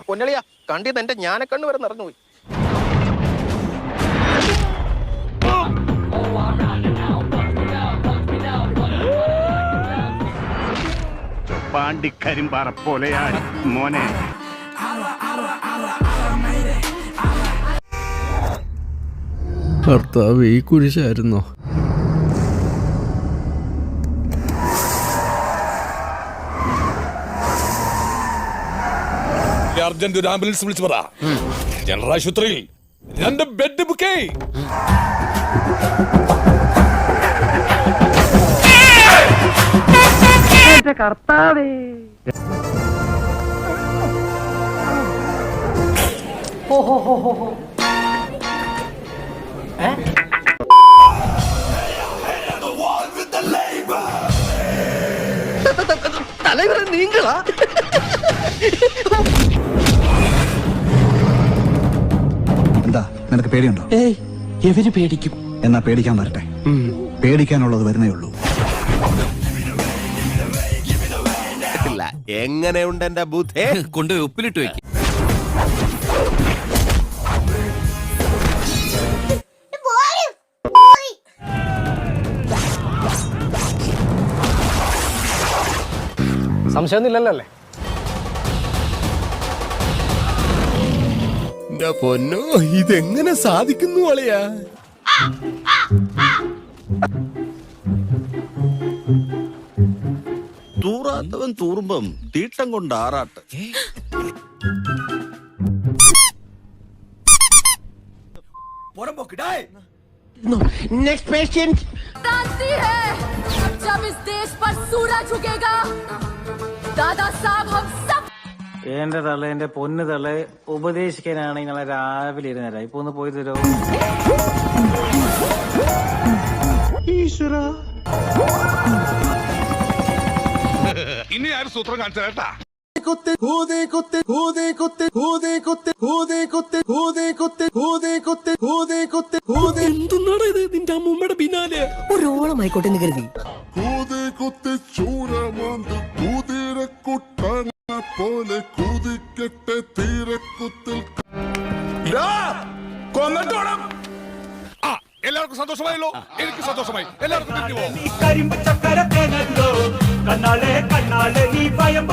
പൊന്നളിയാ കണ്ടിത് എന്റെ ഞാനക്കണ്ണ് വരെ നിറഞ്ഞുപോയി. പാണ്ടിക്കരിമ്പാറ പോലെയാണ് മോനെ. ഭർത്താവ് ഈ കുരിശായിരുന്നോ? അർജന്റ് ഒരു ആംബുലൻസ് വിളിച്ചു പറ. ജനറൽ ആശുപത്രിയിൽ 2 ബെഡ് ബുക്കേ. കർത്താവേ, തലവരെ നീങ്ങളാ? എന്താ നിനക്ക് പേടിയുണ്ടോ? എവര് പേടിക്കും? എന്നാ പേടിക്കാൻ വരട്ടെ. പേടിക്കാനുള്ളത് വരുന്നേ ഉള്ളൂ. എങ്ങനെയുണ്ട് എന്റെ ബുദ്ധേ? കൊണ്ടുപോയി ഉപ്പിലിട്ട് വെക്കും. സംശയമൊന്നുമില്ലല്ലോ അല്ലേ? പൊന്നോ, ഇതെങ്ങനെ സാധിക്കുന്നു അളിയാ? തൂറാത്തവൻ തൂറുമ്പം തീട്ടം കൊണ്ട് ആറാട്ട്. Next patient. क्रांति है जब इस देश पर सूरज उगेगा दादा साहब हम सब. എന്റെ തള്ള, എന്റെ പൊന്ന് തള്ള, ഉപദേശിക്കാനാണ് ഇന്നലെ രാവിലെ ഇരുന്നേരാ. ഇപ്പൊ ഒന്ന് പോയി തരോ? ഇനി ആരും സൂത്രം കാണിച്ചാ എന്തുന്നാണ് ഇത്? നിന്റെ അമ്മൂമ്മയുടെ പിന്നാലെ ഒരു ഓളമായിക്കോട്ടെ എന്ന് കരുതി. എല്ലാവർക്കും സന്തോഷമായല്ലോ. എനിക്ക് സന്തോഷമായി. എല്ലാവർക്കും കരിമ്പ് ചക്കര തേനല്ലോ കണ്ണാലെ കണ്ണാലെ നീ ഭയം